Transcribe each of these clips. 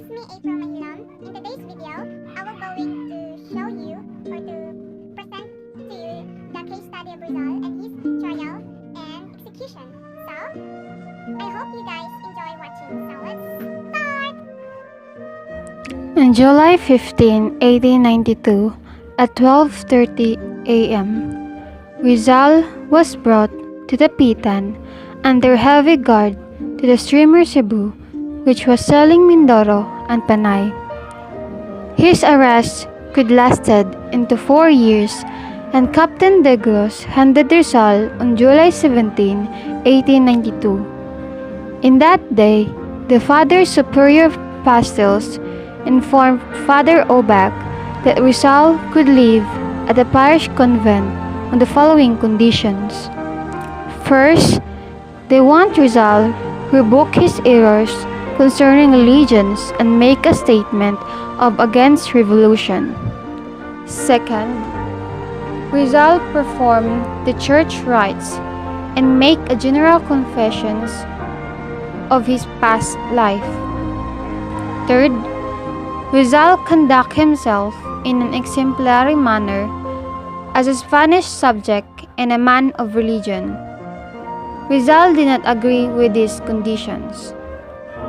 is me, April Mahilam. In today's video, I will going to show you or to present to you the case study of Rizal and his trial and execution. So, I hope you guys enjoy watching. So, let's start! On July 15, 1892, at 12:30 a.m., Rizal was brought to the Pitan under heavy guard to the steamer Cebu, which was sailing Mindoro and Panay. His arrest could lasted into 4 years, and Captain De Gros handed Rizal on July 17, 1892. In that day, the Father Superior of Pastils informed Father Obak that Rizal could live at the parish convent on the following conditions. First, they want Rizal rebuke his errors concerning allegiance and make a statement of against revolution. Second, Rizal perform the church rites and make a general confessions of his past life. Third, Rizal conduct himself in an exemplary manner as a Spanish subject and a man of religion. Rizal did not agree with these conditions.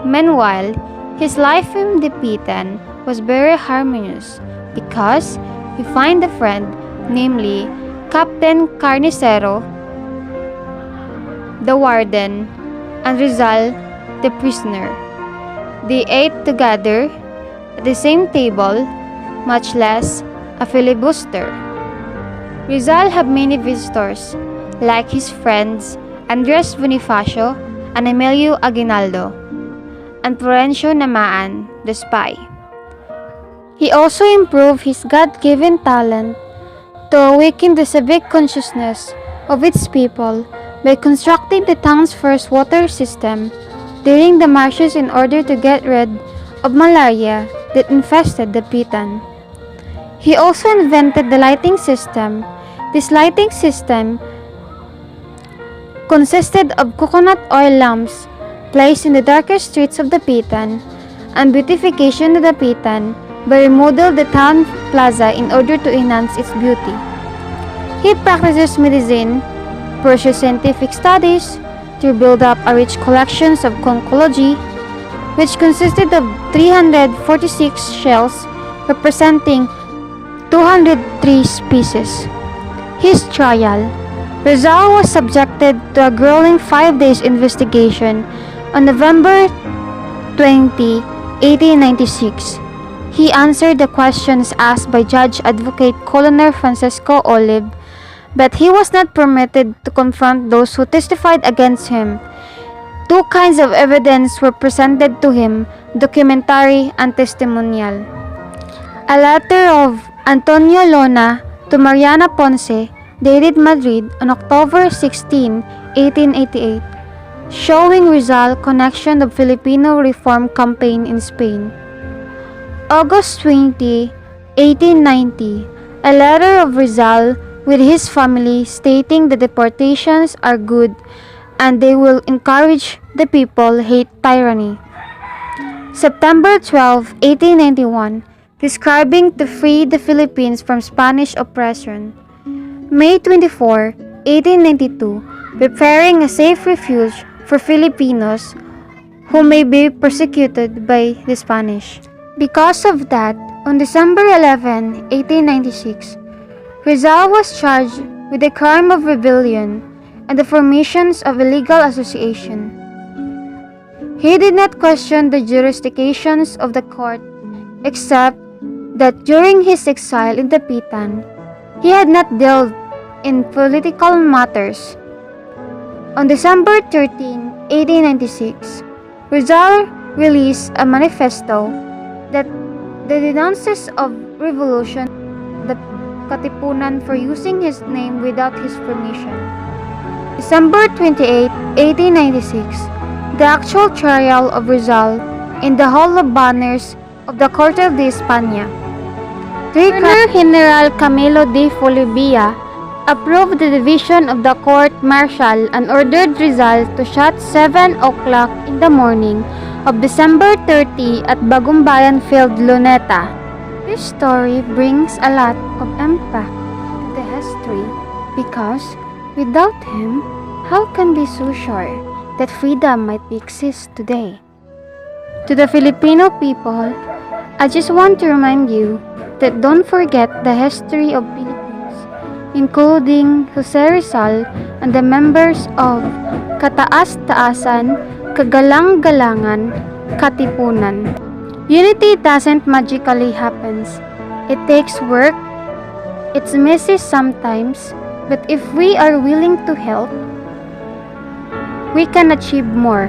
Meanwhile, his life in the Pitan was very harmonious because he found a friend, namely Captain Carnicero, the warden, and Rizal, the prisoner. They ate together at the same table, much less a filibuster. Rizal had many visitors, like his friends Andres Bonifacio and Emilio Aguinaldo, and Florencio Namaan, the spy. He also improved his God-given talent to awaken the civic consciousness of its people by constructing the town's first water system during the marshes in order to get rid of malaria that infested the Pitan. He also invented the lighting system. This lighting system consisted of coconut oil lamps placed in the darker streets of the Pitan, and beautification of the Pitan by remodeled the town plaza in order to enhance its beauty. He practices medicine, pursues scientific studies to build up a rich collections of conchology, which consisted of 346 shells representing 203 species. His trial. Rizal was subjected to a grueling 5 days investigation on November 20, 1896. He answered the questions asked by Judge Advocate Colonel Francisco Olive, but he was not permitted to confront those who testified against him. 2 kinds of evidence were presented to him, documentary and testimonial. A letter of Antonio Lona to Mariana Ponce, dated Madrid on October 16, 1888, showing Rizal connection of Filipino reform campaign in Spain. August 20, 1890, a letter of Rizal with his family stating the deportations are good and they will encourage the people hate tyranny. September 12, 1891, describing to free the Philippines from Spanish oppression. May 24, 1892, preparing a safe refuge for Filipinos who may be persecuted by the Spanish. Because of that, on December 11, 1896, Rizal was charged with the crime of rebellion and the formations of illegal association. He did not question the jurisdictions of the court, except that during his exile in the Pitan, he had not dealt in political matters. On December 13, 1896, Rizal released a manifesto that denounces of revolution the Katipunan for using his name without his permission. December 28, 1896, the actual trial of Rizal in the Hall of Banners of the Corte de España. Governor General Camilo de Folivia approved the division of the court-martial and ordered Rizal to shot 7 o'clock in the morning of December 30 at Bagumbayan Field, Luneta. This story brings a lot of impact to the history because without him, how can we be so sure that freedom might exist today? To the Filipino people, I just want to remind you that don't forget the history of Philippines, including Jose Rizal and the members of Kataas-Taasan, Kagalang-Galangan, Katipunan. Unity doesn't magically happen. It takes work. It's messy sometimes, but if we are willing to help, we can achieve more.